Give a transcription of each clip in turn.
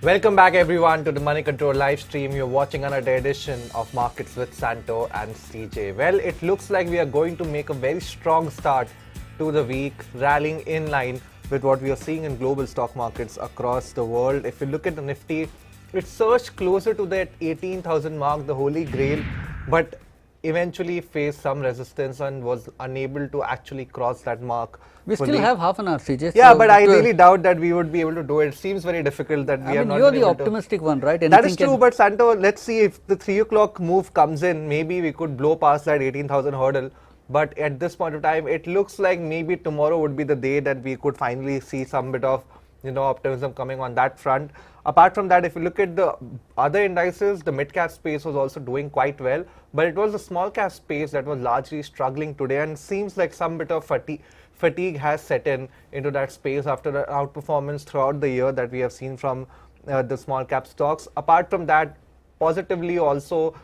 Welcome back everyone to the Moneycontrol live stream. You're watching another edition of Markets with Santo and CJ. Well, it looks like we are going to make a very strong start to the week, rallying in line with what we are seeing in global stock markets across the world. If you look at the Nifty, it surged closer to that 18,000 mark, the holy grail, but eventually faced some resistance and was unable to actually cross that mark. We still have half an hour, CJ. Yeah, but I really doubt that we would be able to do it. It seems very difficult that we are not. You're the optimistic one, right? That is true, but Santo, let's see if the 3 o'clock move comes in, maybe we could blow past that 18,000 hurdle. But at this point of time, it looks like maybe tomorrow would be the day that we could finally see some bit of, optimism coming on that front. Apart from that, if you look at the other indices, the mid-cap space was also doing quite well, but it was the small-cap space that was largely struggling today, and seems like some bit of fatigue has set into that space after the outperformance throughout the year that we have seen from the small-cap stocks. Apart from that, positively also,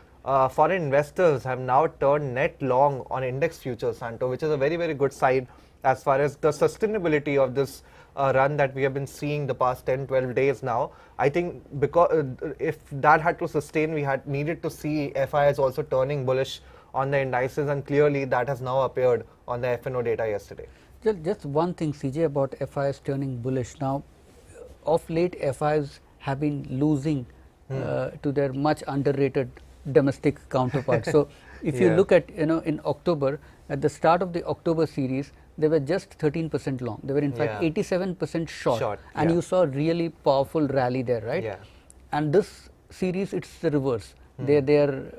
foreign investors have now turned net long on index futures, Santo, which is a very, very good sign as far as the sustainability of this run that we have been seeing the past 10-12 days now. I think because if that had to sustain, we had needed to see FIs also turning bullish on the indices, and clearly that has now appeared on the F&O data yesterday. Just one thing, CJ, about FIs turning bullish. Now, of late, FIs have been losing to their much underrated domestic counterparts. So, if you look at, in October, at the start of the October series, they were just 13% long. They were in fact 87% short, and you saw a really powerful rally there, right? And this series, it's the reverse. They are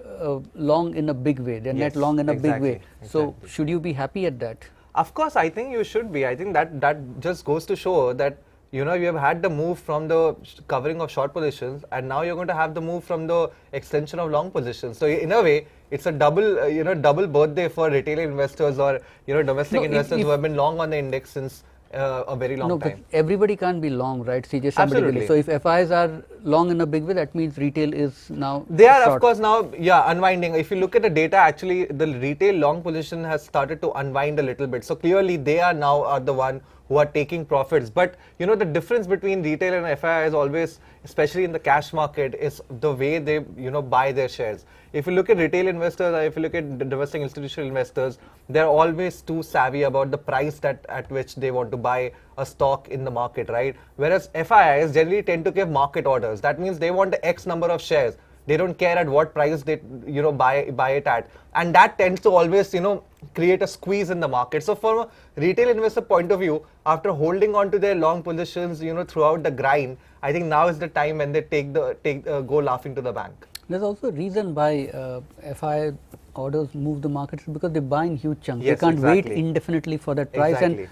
long in a big way. They're net long in a big way. So, should you be happy at that? Of course, I think you should be. I think that just goes to show that you have had the move from the covering of short positions, and now you're going to have the move from the extension of long positions. So in a way, it's a double birthday for retail investors or domestic investors who have been long on the index since a very long time. But everybody can't be long, right? CJ, somebody. So if FIs are long in a big way, that means retail is now they are short. Of course now unwinding. If you look at the data, actually the retail long position has started to unwind a little bit. So clearly they are now the one who are taking profits. But the difference between retail and FI is always, especially in the cash market, is the way they buy their shares. If you look at retail investors, or if you look at domestic institutional investors, they're always too savvy about the price at which they want to buy a stock in the market, right? Whereas FIs generally tend to give market orders. That means they want the X number of shares. They don't care at what price they buy it at, and that tends to always create a squeeze in the market. So from a retail investor point of view, after holding on to their long positions throughout the grind, I think now is the time when they go laughing to the bank. There's also a reason why FI orders move the markets, because they buy in huge chunks. They can't wait indefinitely for that price, and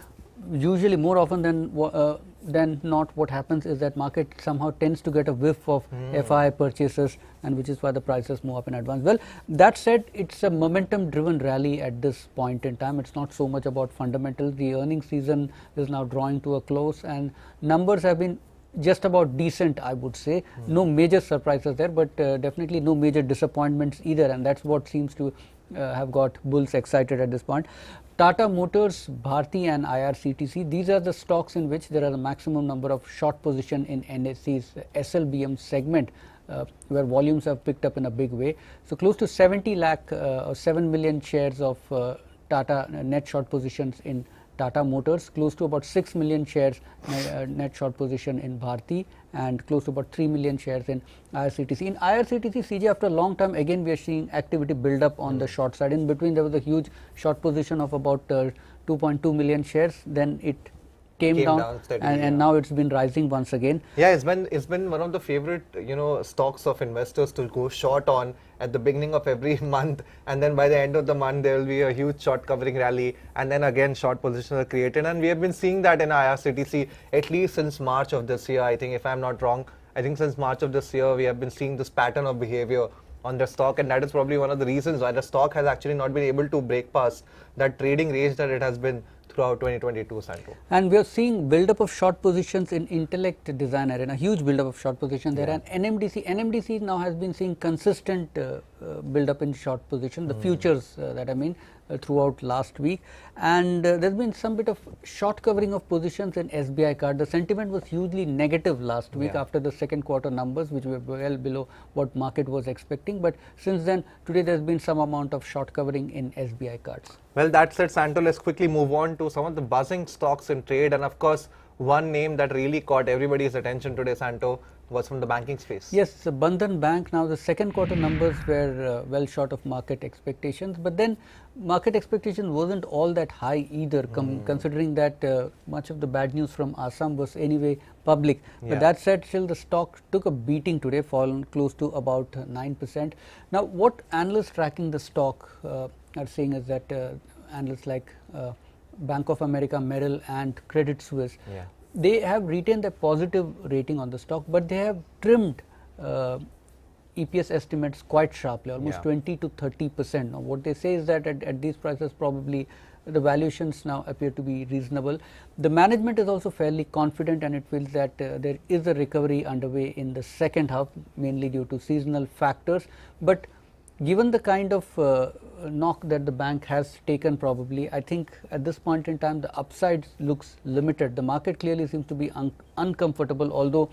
usually more often than not, what happens is that market somehow tends to get a whiff of FI purchases, and which is why the prices move up in advance. Well, that said, it's a momentum driven rally at this point in time. It's not so much about fundamentals. The earnings season is now drawing to a close, and numbers have been just about decent, I would say. No major surprises there, but definitely no major disappointments either, and that's what seems to have got bulls excited at this point. Tata Motors, Bharti and IRCTC, these are the stocks in which there are the maximum number of short position in NSE's SLBM segment, where volumes have picked up in a big way. So close to 70 lakh or 7 million shares of Tata net short positions in Tata Motors, close to about 6 million shares net short position in Bharti, and close to about 3 million shares in IRCTC. In IRCTC, CJ, after a long time, again we are seeing activity build up on the short side. In between, there was a huge short position of about 2.2 million shares. Then it came down steadily, and now it's been rising once again. Yeah, it's been one of the favorite stocks of investors to go short on at the beginning of every month, and then by the end of the month there will be a huge short covering rally, and then again short positions are created, and we have been seeing that in IRCTC at least since March of this year. I think, if I'm not wrong, I think since March of this year we have been seeing this pattern of behavior on the stock, and that is probably one of the reasons why the stock has actually not been able to break past that trading range that it has been throughout 2022, Santo. And we are seeing build-up of short positions in Intellect Designer, and a huge build-up of short position there. And NMDC now has been seeing consistent build up in short position, the futures that I mean throughout last week, and there has been some bit of short covering of positions in SBI card. The sentiment was hugely negative last week after the second quarter numbers, which were well below what market was expecting, but since then today there has been some amount of short covering in SBI cards. Well, that said, Santo, let's quickly move on to some of the buzzing stocks in trade, and of course one name that really caught everybody's attention today, Santo, was from the banking space. Yes, Bandhan Bank. Now the second quarter numbers were well short of market expectations, but then market expectation wasn't all that high either, considering that much of the bad news from Assam was anyway public. But that said, still the stock took a beating today, fallen close to about 9%. Now what analysts tracking the stock are saying is that analysts like Bank of America, Merrill and Credit Suisse, they have retained a positive rating on the stock, but they have trimmed EPS estimates quite sharply, almost 20 to 30%. Now what they say is that at these prices probably the valuations now appear to be reasonable. The management is also fairly confident, and it feels that there is a recovery underway in the second half, mainly due to seasonal factors. But given the kind of knock that the bank has taken, probably I think at this point in time the upside looks limited. The market clearly seems to be uncomfortable, although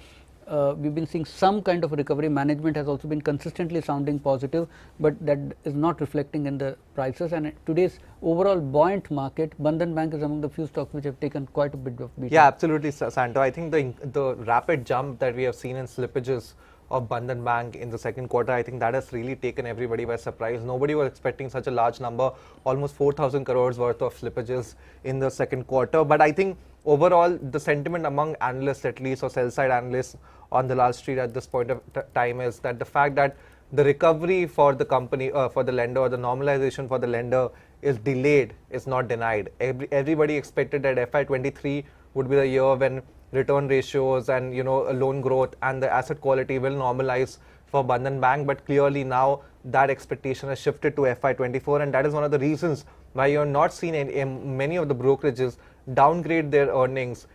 we've been seeing some kind of recovery. Management has also been consistently sounding positive, but that is not reflecting in the prices, and today's overall buoyant market, Bandhan Bank is among the few stocks which have taken quite a bit of beating. Yeah, absolutely, Santo. I think the rapid jump that we have seen in slippages of Bandhan Bank in the second quarter, I think that has really taken everybody by surprise. Nobody was expecting such a large number, almost 4,000 crores worth of slippages in the second quarter. But I think overall the sentiment among analysts, at least, or sell side analysts on the Wall Street at this point of time, is that the fact that the recovery for the company, for the lender, or the normalization for the lender is delayed, is not denied. Everybody expected that FY23 would be the year when return ratios and loan growth and the asset quality will normalize for Bandhan Bank, but clearly now that expectation has shifted to FY24, and that is one of the reasons why you're not seeing many of the brokerages downgrade their earnings,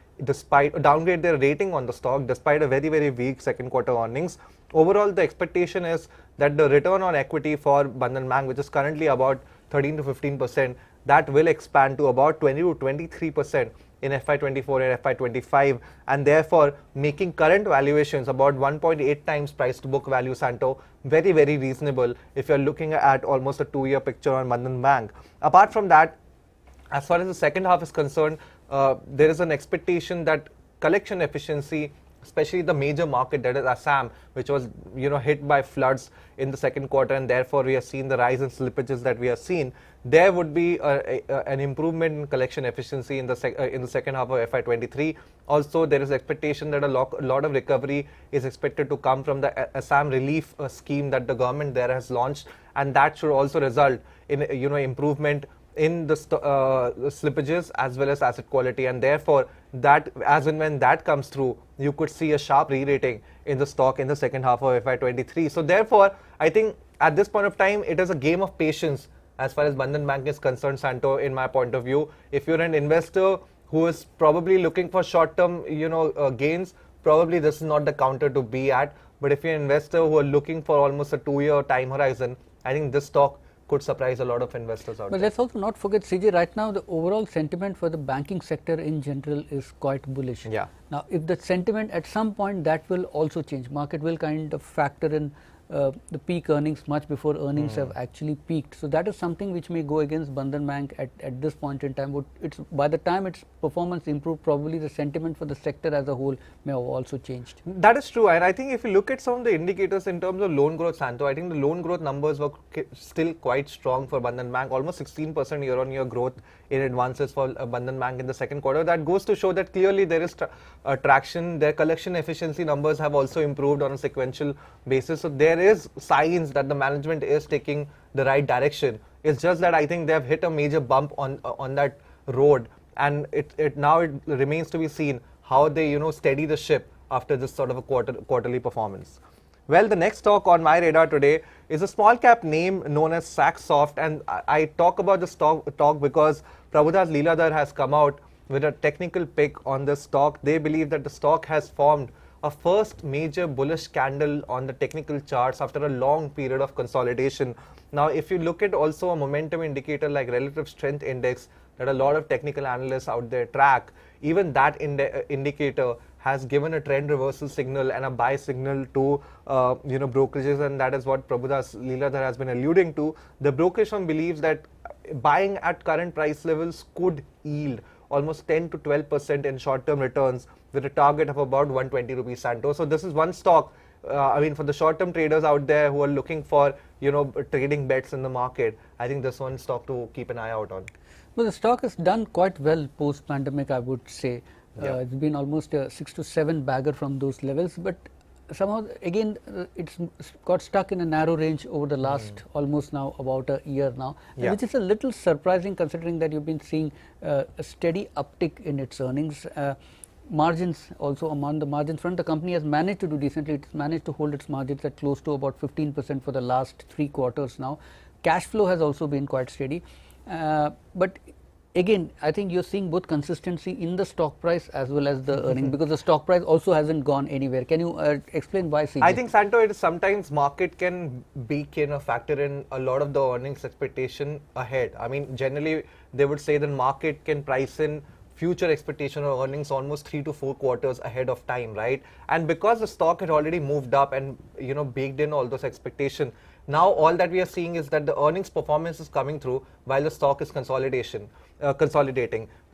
downgrade their rating on the stock despite a very, very weak second quarter earnings. Overall, the expectation is that the return on equity for Bandhan Bank, which is currently about 13 to 15%, that will expand to about 20 to 23% in FY24 and FY25, and therefore making current valuations about 1.8 times price to book value, Santo, very, very reasonable if you're looking at almost a 2-year picture on Bandhan Bank. Apart from that, as far as the second half is concerned, there is an expectation that collection efficiency, especially the major market, that is Assam, which was hit by floods in the second quarter, and therefore we have seen the rise in slippages that we have seen. There would be an improvement in collection efficiency in the second half of FY23. Also, there is expectation that a lot of recovery is expected to come from the Assam relief scheme that the government there has launched, and that should also result in improvement in the slippages as well as asset quality, and therefore that as and when that comes through, you could see a sharp re-rating in the stock in the second half of FY23. So therefore, I think at this point of time, it is a game of patience as far as Bandhan Bank is concerned, Santo, in my point of view. If you're an investor who is probably looking for short-term gains, probably this is not the counter to be at. But if you're an investor who are looking for almost a 2-year time horizon, I think this stock could surprise a lot of investors out there. But let's also not forget, CJ, right now the overall sentiment for the banking sector in general is quite bullish. Yeah. Now, if the sentiment at some point that will also change, market will kind of factor in the peak earnings much before earnings have actually peaked. So that is something which may go against Bandhan Bank at this point in time. By the time its performance improved, probably the sentiment for the sector as a whole may have also changed. That is true, and I think if you look at some of the indicators in terms of loan growth, Santo, I think the loan growth numbers were still quite strong for Bandhan Bank, almost 16% year-on-year growth in advances for Bandhan Bank in the second quarter. That goes to show that clearly there is traction. Their collection efficiency numbers have also improved on a sequential basis. So there is signs that the management is taking the right direction. It's just that I think they have hit a major bump on that road, and it now remains to be seen how they steady the ship after this sort of a quarterly performance. Well, the next stock on my radar today is a small cap name known as Saxsoft, and I talk about this stock because Prabhudas Leeladhar has come out with a technical pick on this stock. They believe that the stock has formed a first major bullish candle on the technical charts after a long period of consolidation. Now, if you look at also a momentum indicator like relative strength index that a lot of technical analysts out there track, even that indicator has given a trend reversal signal and a buy signal to brokerages, and that is what Prabhudas Leeladhar has been alluding to. The brokerage firm believes that buying at current price levels could yield almost 10 to 12% in short-term returns with a target of about 120 rupees Santo. So this is one stock, for the short-term traders out there who are looking for, trading bets in the market, I think this one stock to keep an eye out on. Well, the stock has done quite well post-pandemic, I would say. It's been almost a 6 to 7 bagger from those levels, but somehow again it's got stuck in a narrow range over the last almost now about a year now, which is a little surprising considering that you've been seeing a steady uptick in its earnings. Margins also, on the margin front, the company has managed to do decently. It's managed to hold its margins at close to about 15% for the last 3 quarters now. Cash flow has also been quite steady, but again, I think you're seeing both consistency in the stock price as well as the earning, because the stock price also hasn't gone anywhere. Can you explain why, CJ? I think, Santo, it is sometimes market can bake in or factor in a lot of the earnings expectation ahead. I mean, generally, they would say the market can price in future expectation of earnings almost 3 to 4 quarters ahead of time, right? And because the stock had already moved up and, baked in all those expectations, now all that we are seeing is that the earnings performance is coming through while the stock is consolidating.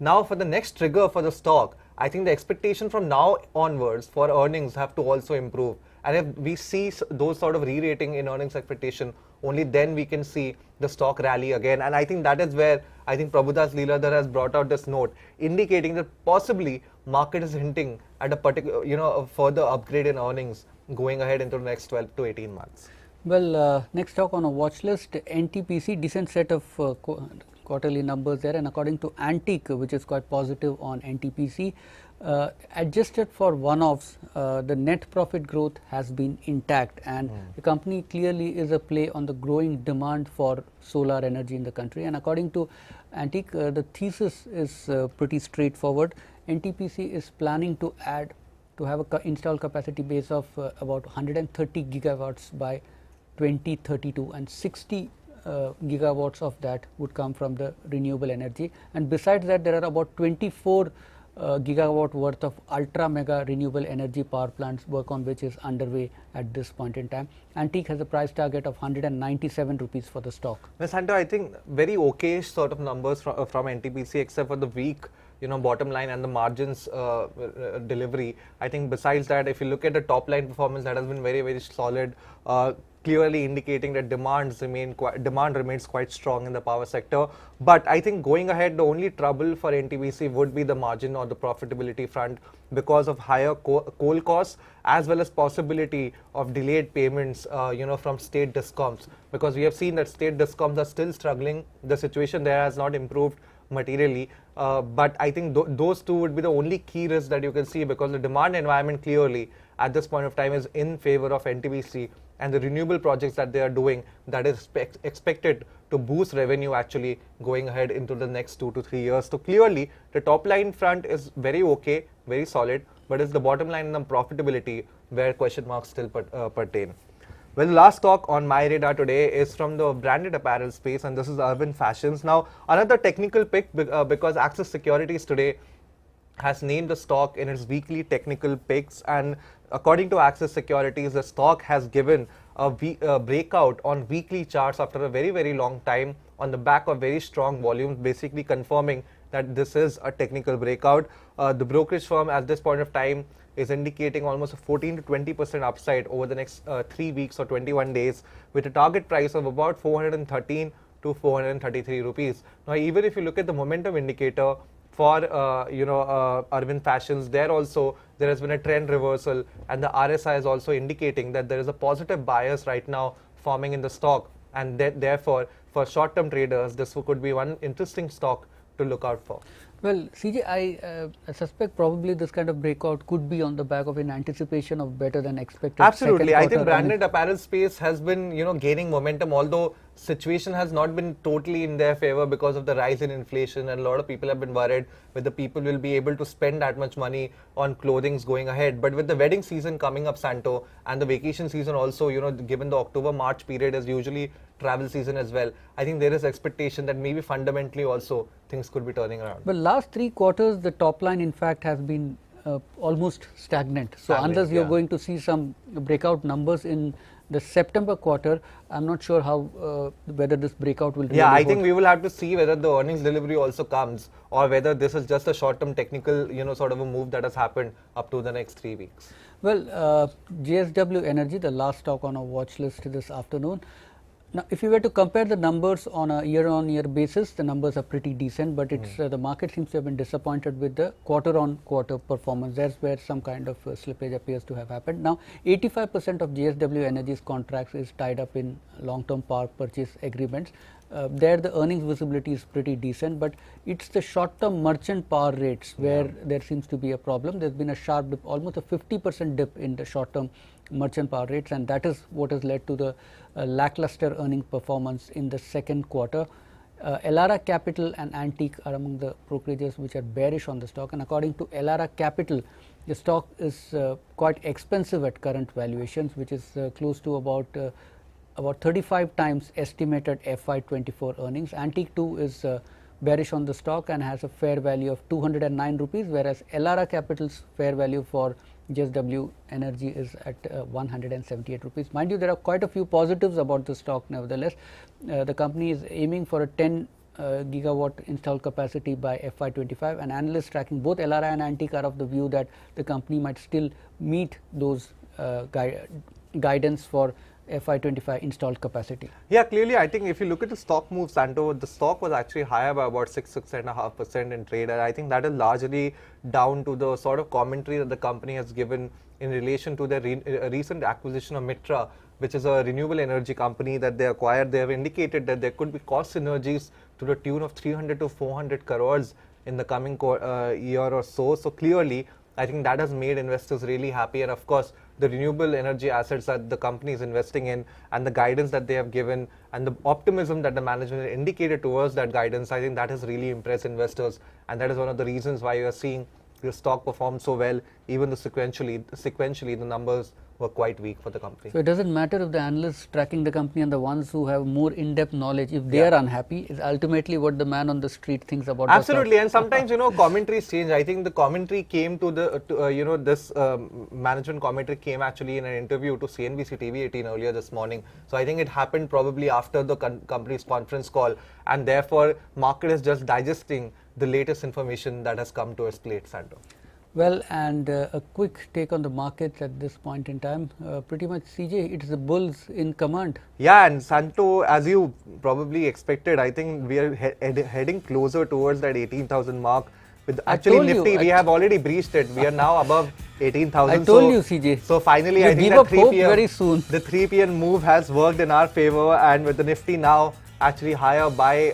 Now for the next trigger for the stock, I think the expectation from now onwards for earnings have to also improve. And if we see those sort of re-rating in earnings expectation, only then we can see the stock rally again. And I think that is where I think Prabhudas Leeladhar has brought out this note indicating that possibly market is hinting at a particular, a further upgrade in earnings going ahead into the next 12 to 18 months. Well, next stock on a watch list, NTPC, decent set of quarterly numbers there, and according to Antique, which is quite positive on NTPC, adjusted for one-offs, the net profit growth has been intact, and the company clearly is a play on the growing demand for solar energy in the country. And according to Antique, the thesis is pretty straightforward. NTPC is planning to have a installed capacity base of about 130 gigawatts by 2032, and 60 gigawatts of that would come from the renewable energy. And besides that, there are about 24 gigawatt worth of ultra mega renewable energy power plants, work on which is underway at this point in time. Antique has a price target of 197 rupees for the stock. Ms. Santo, I think very okay sort of numbers from NTPC, except for the weak bottom line and the margins delivery. I think besides that, if you look at the top line performance, that has been very, very solid, clearly indicating that demand remains quite strong in the power sector. But I think going ahead, the only trouble for NTPC would be the margin or the profitability front because of higher coal costs, as well as possibility of delayed payments, from state discoms, because we have seen that state discoms are still struggling. The situation there has not improved materially, but I think those two would be the only key risks that you can see, because the demand environment clearly at this point of time is in favor of NTPC, and the renewable projects that they are doing, that is expected to boost revenue actually going ahead into the next 2 to 3 years. So clearly the top line front is very okay, very solid, but it's the bottom line and the profitability where question marks still pertain. Well, the last stock on my radar today is from the branded apparel space, and this is Urban Fashions. Now, another technical pick because Axis Securities today has named the stock in its weekly technical picks, and according to Axis Securities, the stock has given a breakout on weekly charts after a very, very long time on the back of very strong volumes, basically confirming that this is a technical breakout. The brokerage firm at this point of time is indicating almost a 14 to 20% upside over the next 3 weeks or 21 days, with a target price of about 413 to 433 rupees. Now, even if you look at the momentum indicator for Urban Fashions, there has been a trend reversal, and the RSI is also indicating that there is a positive bias right now forming in the stock, and therefore for short-term traders, this could be one interesting stock to look out for. Well, CJ, I suspect probably this kind of breakout could be on the back of an anticipation of better than expected. Absolutely. I think branded apparel space has been, gaining momentum, although situation has not been totally in their favor because of the rise in inflation, and a lot of people have been worried whether people will be able to spend that much money on clothing going ahead. But with the wedding season coming up, Santo, and the vacation season also, given the October-March period is usually travel season as well, I think there is expectation that maybe fundamentally also things could be turning around. But last 3 quarters, the top line in fact has been almost stagnant. So unless you're going to see some breakout numbers in the September quarter, I'm not sure how whether this breakout will really I think we will have to see whether the earnings delivery also comes, or whether this is just a short-term technical, sort of a move that has happened up to the next 3 weeks. Well, JSW Energy, the last stock on our watch list this afternoon. Now, if you were to compare the numbers on a year-on-year basis, the numbers are pretty decent, but it's the market seems to have been disappointed with the quarter-on-quarter performance. That's where some kind of slippage appears to have happened. Now, 85% of JSW Energy's contracts is tied up in long-term power purchase agreements. There the earnings visibility is pretty decent, but it's the short-term merchant power rates where there seems to be a problem. There's been a sharp dip, almost a 50% dip in the short-term merchant power rates, and that is what has led to the lackluster earning performance in the second quarter. Elara Capital and Antique are among the brokerages which are bearish on the stock, and according to Elara Capital, the stock is quite expensive at current valuations, which is close to about 35 times estimated FY24 earnings. Antique too is bearish on the stock and has a fair value of 209 rupees, whereas Elara Capital's fair value for JSW Energy is at 178 rupees. Mind you, there are quite a few positives about the stock nevertheless. The company is aiming for a 10 gigawatt installed capacity by FY25, and analysts tracking both Elara and Antique are of the view that the company might still meet those guidance for FY25 installed capacity. Yeah, clearly I think if you look at the stock move, Santo, the stock was actually higher by about 6.5% in trade, and I think that is largely down to the sort of commentary that the company has given in relation to their recent acquisition of Mitra, which is a renewable energy company that they acquired. They have indicated that there could be cost synergies to the tune of 300 to 400 crores in the coming year or so. So clearly, I think that has made investors really happy, and of course, the renewable energy assets that the company is investing in and the guidance that they have given and the optimism that the management indicated towards that guidance, I think that has really impressed investors, and that is one of the reasons why you are seeing the stock perform so well. Even the sequentially the numbers were quite weak for the company. So it doesn't matter if the analysts tracking the company and the ones who have more in-depth knowledge, if they are unhappy, is ultimately what the man on the street thinks about. Absolutely, and sometimes commentaries change. I think the commentary came to the this management commentary came actually in an interview to CNBC TV18 earlier this morning. So I think it happened probably after the company's conference call, and therefore market is just digesting the latest information that has come to its plate, Santo. Well, and a quick take on the markets at this point in time. Pretty much, CJ, it is the bulls in command. Yeah, and Santo, as you probably expected, I think we are heading closer towards that 18,000 mark. With actually Nifty, we have already breached it. We are now above 18,000. I told you, CJ. So finally, I think that 3 PM, very soon. The 3 PM move has worked in our favor, and with the Nifty now actually higher by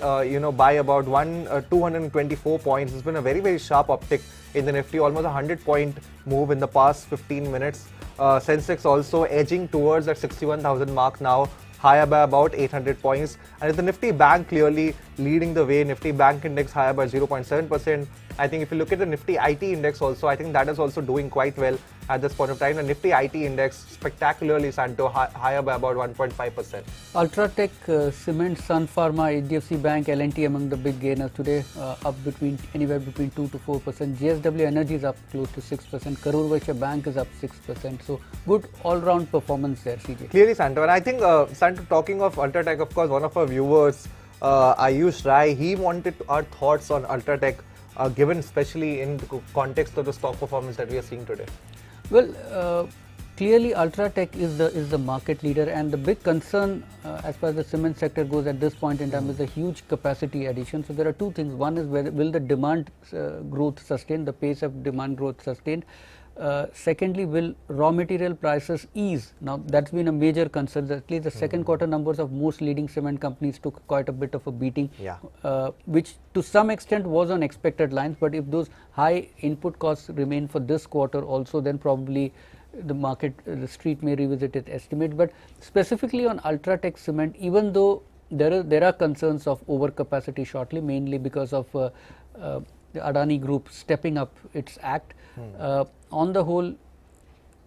by about 224 points. It's been a very, very sharp uptick in the Nifty, almost a 100-point move in the past 15 minutes. Sensex also edging towards that 61,000 mark now, higher by about 800 points. And the Nifty Bank clearly leading the way. Nifty Bank index higher by 0.7%. I think if you look at the Nifty IT index also, I think that is also doing quite well at this point of time. The Nifty IT index spectacularly, Santo, higher by about 1.5%. Ultratech, Cement, Sun Pharma, HDFC Bank, L&T among the big gainers today, up anywhere between 2 to 4%. JSW Energy is up close to 6%. Karur Vysya Bank is up 6%. So good all-round performance there, CJ. Clearly, Santo. And I think, Santo, talking of Ultratech, of course, one of our viewers, Ayush Rai, he wanted our thoughts on Ultratech, given especially in the context of the stock performance that we are seeing today. Well, clearly Ultratech is the market leader, and the big concern as far as the cement sector goes at this point in time is the huge capacity addition. So there are two things. One is will the demand growth sustain, the pace of demand growth sustained. Secondly, will raw material prices ease? Now that's been a major concern. At least the second quarter numbers of most leading cement companies took quite a bit of a beating, which to some extent was on expected lines. But if those high input costs remain for this quarter also, then probably the street may revisit its estimate. But specifically on Ultratech Cement, even though there are concerns of overcapacity shortly, mainly because of the Adani Group stepping up its act. On the whole,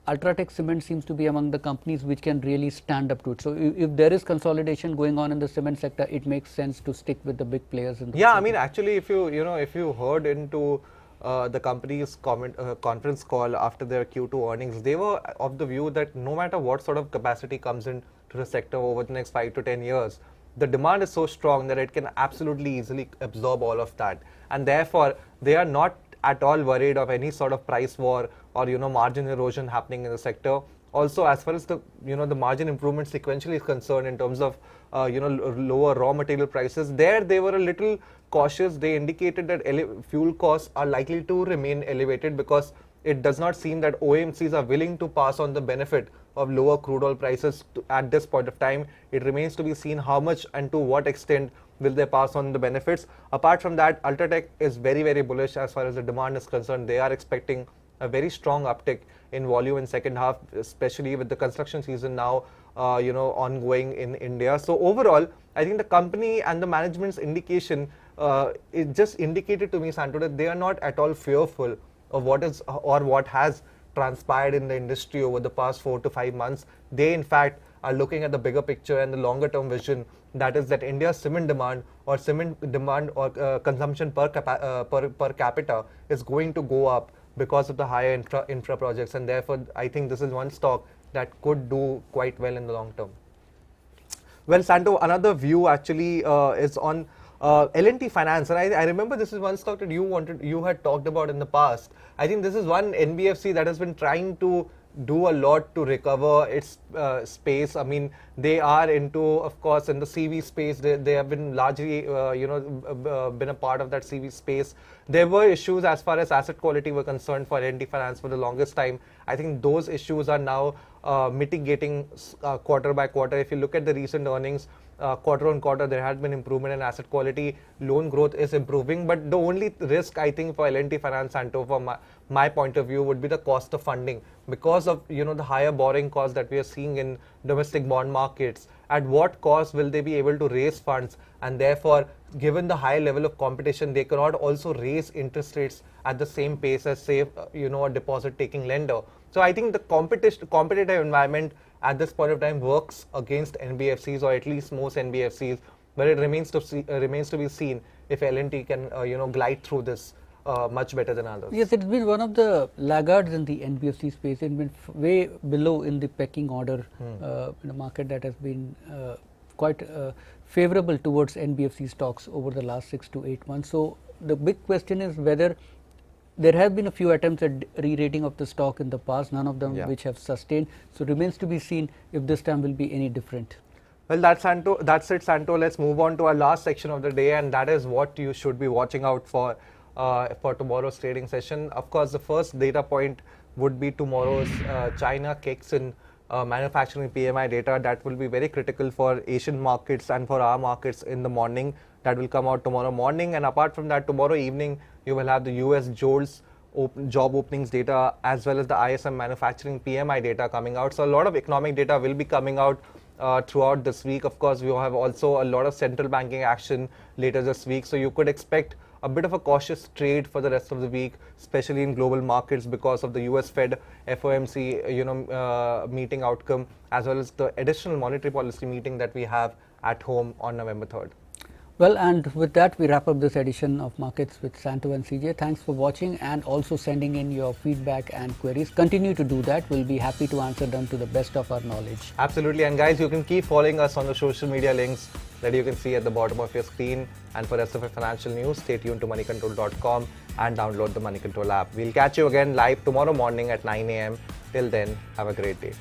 Ultratech Cement seems to be among the companies which can really stand up to it. So, if there is consolidation going on in the cement sector, it makes sense to stick with the big players. In the I mean, actually, if you heard into the company's conference call after their Q2 earnings, they were of the view that no matter what sort of capacity comes into the sector over the next 5 to 10 years, the demand is so strong that it can absolutely easily absorb all of that, and therefore they are not at all worried of any sort of price war or margin erosion happening in the sector. Also, as far as the the margin improvement sequentially is concerned in terms of lower raw material prices, there they were a little cautious. They indicated that fuel costs are likely to remain elevated because it does not seem that OMCs are willing to pass on the benefit of lower crude oil prices at this point of time. It remains to be seen how much and to what extent will they pass on the benefits. Apart from that, Ultratech is very, very bullish as far as the demand is concerned. They are expecting a very strong uptick in volume in second half, especially with the construction season now ongoing in India. So overall, I think the company and the management's indication, it just indicated to me, Santo, that they are not at all fearful of what is or what has transpired in the industry over the past 4 to 5 months. They in fact are looking at the bigger picture and the longer term vision, that is that India's cement demand or consumption per capita is going to go up because of the higher infra projects, and therefore I think this is one stock that could do quite well in the long term. Well, Santo, another view actually is on L&T Finance, and I remember this is one stock that you had talked about in the past. I think this is one NBFC that has been trying to do a lot to recover its space. I mean, they are into, of course, in the CV space. They have been largely, been a part of that CV space. There were issues as far as asset quality were concerned for L&T Finance for the longest time. I think those issues are now mitigating quarter by quarter. If you look at the recent earnings, quarter on quarter, there has been improvement in asset quality. Loan growth is improving, but the only risk I think for L&T Finance, Santo, from my point of view, would be the cost of funding because of the higher borrowing costs that we are seeing in domestic bond markets. At what cost will they be able to raise funds? And therefore, given the high level of competition, they cannot also raise interest rates at the same pace as, say, a deposit-taking lender. So I think the competitive environment at this point of time works against NBFCs, or at least most NBFCs, but it remains to be seen if L&T can glide through this much better than others. Yes, it's been one of the laggards in the NBFC space. It's been way below in the pecking order in a market that has been quite favorable towards NBFC stocks over the last 6 to 8 months. So the big question is whether there have been a few attempts at re-rating of the stock in the past, none of them which have sustained. So remains to be seen if this time will be any different. Well, that's it, Santo. Let's move on to our last section of the day, and that is what you should be watching out for tomorrow's trading session. Of course, the first data point would be tomorrow's China kicks in manufacturing PMI data. That will be very critical for Asian markets and for our markets in the morning. That will come out tomorrow morning, and apart from that, tomorrow evening you will have the US JOLTS job openings data as well as the ISM manufacturing PMI data coming out. So a lot of economic data will be coming out throughout this week. Of course, we have also a lot of central banking action later this week, so you could expect a bit of a cautious trade for the rest of the week, especially in global markets because of the US Fed FOMC meeting outcome, as well as the additional monetary policy meeting that we have at home on November 3rd. Well, and with that, we wrap up this edition of Markets with Santo and CJ. Thanks for watching and also sending in your feedback and queries. Continue to do that. We'll be happy to answer them to the best of our knowledge. Absolutely. And guys, you can keep following us on the social media links that you can see at the bottom of your screen. And for rest of your financial news, stay tuned to moneycontrol.com and download the Moneycontrol app. We'll catch you again live tomorrow morning at 9 a.m. Till then, have a great day.